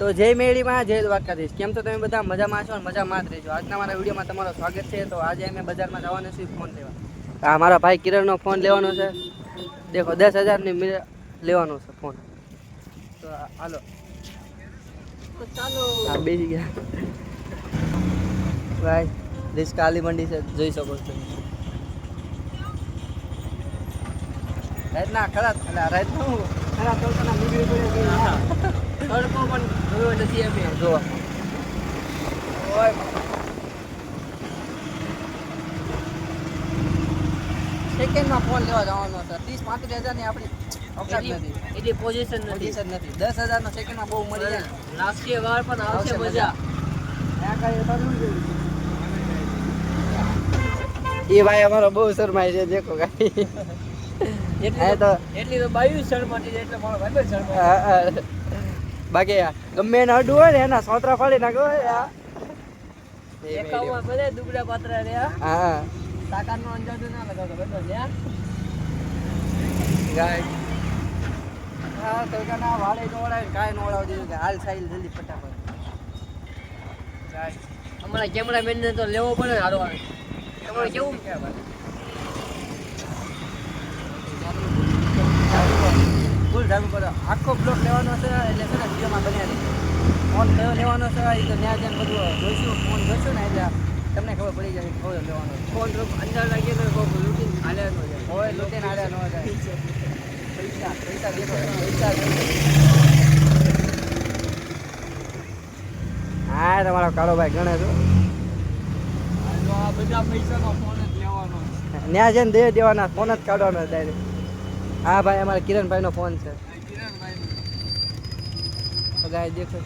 તો જય મેળીમાં જય દ્વારકાધીશ. કેમ તો તમે બધા મજામાં છો ને મજામાં જ રહેજો. આજના મારા વિડીયોમાં તમારું સ્વાગત છે. તો આજે અમે બજારમાં જવાનું છે ફોન લેવા. આ મારા ભાઈ કિરણનો ફોન લેવાનો છે. દેખો 10,000ની લેવાનો છે ફોન. તો હાલો તો ચાલો. હા બેસી ગયા ભાઈ. રિસ્કા આલી મંડી છે, જોઈ શકો છો. રાતના ખરા રાતનું ખરા તડકાના નીકળી પડ્યો. તડકો પણ જોયો નથી અમે. જો સેકન્ડમાં ફોન લેવા જવાનો હતો. 30-35 હજારની આપણી અવકાશ નથી, એટલી પોઝિશન નથી. 10,000નો સેકન્ડમાં બહુ મળી જાય. રાષ્ટ્રીય વાર પણ આવશે મજા. એ ભાઈ અમારો બહુ શરમાય છે. દેખો ગાઈ એટલી તો બાયું શરમાતી છે, એટલે મારો ભાઈ શરમાય. બાકી ગમે એને અડું હોય ને એના સોતરા ફાડી નાખો. એકામાં ભલે દુબળા પાત્રા રહ્યા. હા તાકાતનો અંદાજો ના લગાવતો બધો લ્યા ગાય. હા તડકાના વાળે નોળાય કાંઈ નોળાવ દીધું કે હાલ સાઈલ જલ્દી ફટાફટ ગાય. અમારા કેમેરામેનને તો લેવો પડે ને હારો. તમારે કેવું કે ફૂલ ટાઈમ પર આખો બ્લોક લેવાનો છે. એટલે છે ને વિડીયોમાં બન્યા રહી. ફોન કયો લેવાનો છે એ તો ત્યાં જ્યાં બધું જોઈશું. ફોન જોઈશું ને એટલે તમને ખબર પડી જશે કયો લેવાનો. ફોન અંદર લાગીએ તો લૂટીને હાલ્યા ન જાય. હોય લૂટીને હાલ્યા ન જાય. પૈસા પૈસા દેખો પૈસા. હા તમારો કાળો ભાઈ ગણે છો. આ બધા પૈસાનો ફોન જ લેવાનો. ત્યાં જઈને દે દેવાના, ફોન જ કાઢવાનો ડાયરેક્ટ. હા ભાઈ અમારા કિરણભાઈનો ફોન છે. તો ગાય દેખો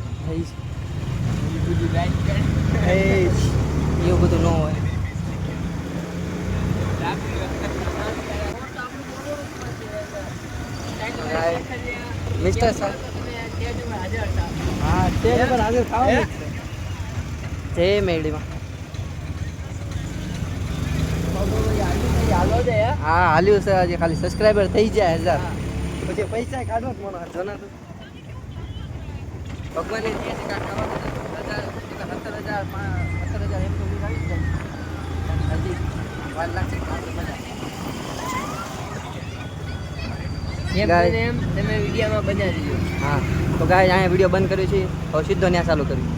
એવું બધું ન હોય. મિસ્ટર સર હા સ્ટેજ પર હાજર થવાનું છે. જય મેળીમાં હા હાલ્યું છે. હજી ખાલી સબસ્ક્રાઈબર થઈ જાય 1000 પછી પૈસા કાઢો જ મને જોના તો ભગવાને જે છે કાઢ કરવાનું 17,000 એમ તો આવી જાય. હજી વાર લાગશે. એમ તમે વિડીયોમાં બનાવી દીધો. હા તો ગાય અહીંયા વિડીયો બંધ કર્યો છે. હવે સીધો ત્યાં ચાલુ કર્યું.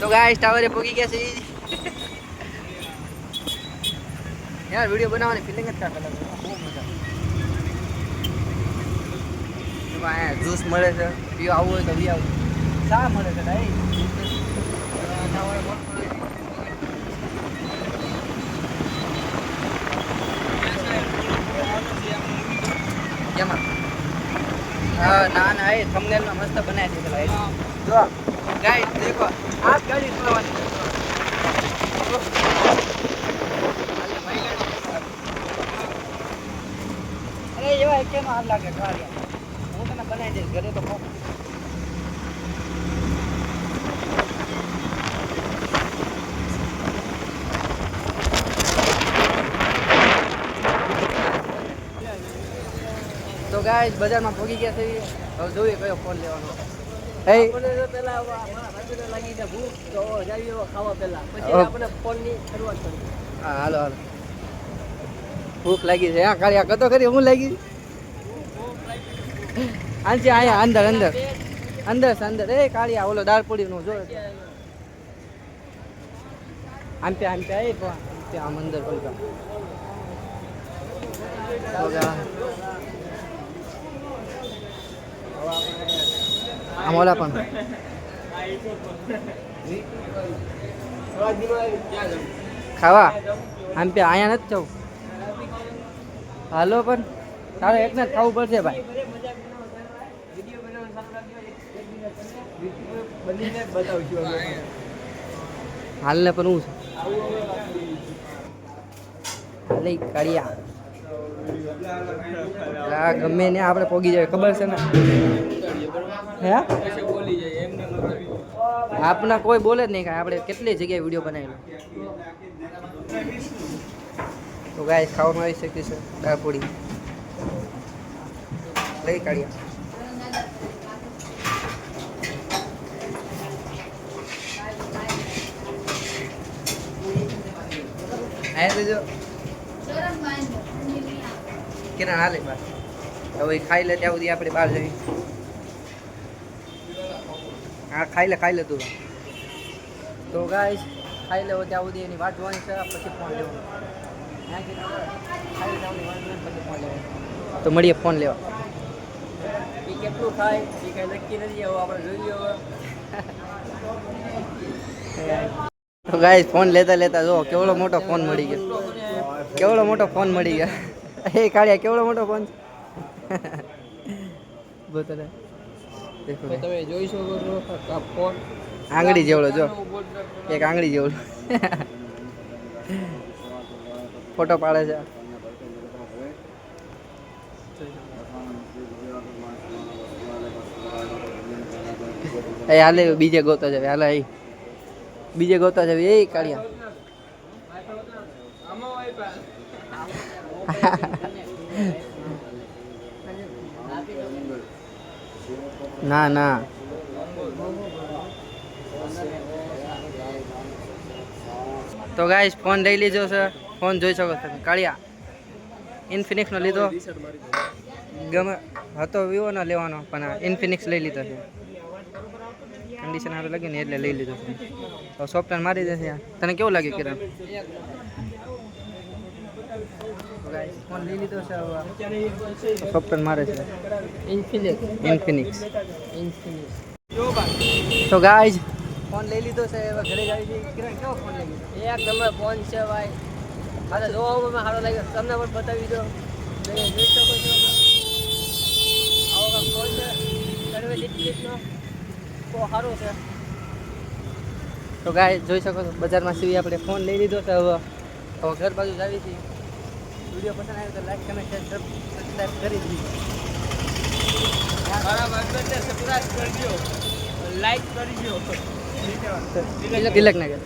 તો ગાઈસ ટાવરે પહોંચી ગયા છે યાર. વિડીયો બનાવવાની ફિલિંગ જ કાંઈ અલગ. બહુ મજા આવે. જ્યુસ મળે છે, પીવા આવવું હોય તો પી આવું. ચા મળે છે ભાઈ. કેમાં હા ના ના એ થંબનેલમાં મસ્ત બનાવી છે. જો ગાઈસ દેખો આ ગાડી ચલાવવાની. અરે એવા કેમ હાલ લાગે ગાડી. હું તને બનાવી દઈશ ઘરે તો. તો ગાઈસ બજારમાં પહોંચી ગયા છે. હવે જોઈએ કયો ફોન લેવાનો. પેલા લાગી જાય ભૂખ તો જાવી ખાવા પેલા પછી આપણે ફોનની શરૂઆત કરીએ. હા હાલો હાલો. ભૂખ લાગી છે. હા કાળિયા કતો કરી હું લાગી. આંચે આયા અંદર અંદર અંદર અંદર. એ કાળિયા ઓલો દાળ પૂરી નું જો આમ પે એ આમ અંદર બોલતા આમ ઓલા પણ ખાવા આમ પે આયા નથી જવું. હાલો પણ તારે એકને જ ખાવું પડશે ભાઈ. હાલ ને પણ હું છે હાલે કાળિયા ગમે ને આપણે પોગી જાય ખબર છે ને. હે આપના કોઈ બોલે જ નહીં કાંઈ. આપણે કેટલી જગ્યાએ વિડીયો બનાવેલો. તો ગાઈસ ખાવામાં આવી શકે છે દાળ પૂરી. લઈ કાઢ્યા. આયા લેજો કિરણ હાલે બહાર. હવે ખાઈ લે ત્યાં સુધી આપણે બહાર જઈએ. હા ખાઈ લે તું. તો ગાઈસ ખાઈ લેવો ત્યાં સુધી એની વાટ જોવાની છે, પછી ફોન લેવાનો. ખાઈ લે ત્યાં સુધી વાટ જોવાની, પછી ફોન લેવાનો. તો મળીએ ફોન લેવા. એ કેટલું ખાય એ કાંઈ નક્કી નથી. હવે આપણે જોઈ હવે. તો ગાઈસ ફોન લેતા જો કેવડો મોટો ફોન મળી ગયો. કેવડો મોટો ફોન મળી ગયો. એ કાઢ્યા કેવડો મોટો ફોન છે. બોતરે દેખો તમે જોઈ શકો છો આ ફોન આંગળી જેવડો જો, એક આંગળી જેવડો ફોટો પાડે છે. એ હાલે બીજે ગોતા જાવે. હાલે એ બીજે ગોતા જાવે. એ કાઢ્યા ના તો ગાઈસ ફોન લઈ લીધો છે. ફોન જોઈ શકો તમે. કાળિયા ઇન્ફિનિક્સનો લીધો. ગમે હતો વિવોનો લેવાનો પણ ઇન્ફિનિક્સ લઈ લીધો છે. કન્ડિશન સારું લાગે ને એટલે લઈ લીધો છે. તો સોફ્ટવેર મારી દેશે. તને કેવું લાગ્યું કિરણ? ફોન લઈ લીધો છે. સોફ્ટવેર મારે છે ઇન્ફિનિક્સ. તો ગાઈઝ ફોન લઈ લીધો છે. હવે ઘરે જાય છે. કિરણ કેવો ફોન લઈ લીધો? એક નંબર ફોન છે ભાઈ. મારે જોવામાં સારો લાગ્યો. તમને પણ બતાવી દો. જોઈ શકો છો આવો ફોન છે. સર્વિસ ઇન્ફિનિક્સનો બહુ સારો છે. તો ગાઈઝ જોઈ શકો છો બજારમાં સીવી આપણે ફોન લઈ લીધો છે. હવે ઘર બાજુ જ આવી છીએ. વિડીયો પસંદ આવે તો લાઈક કમેન્ટ શેર સબસ્ક્રાઈબ કરી દીધું. સબસ્ક્રાઈબ કરજો, લાઈક કરજો. તિલક નગર.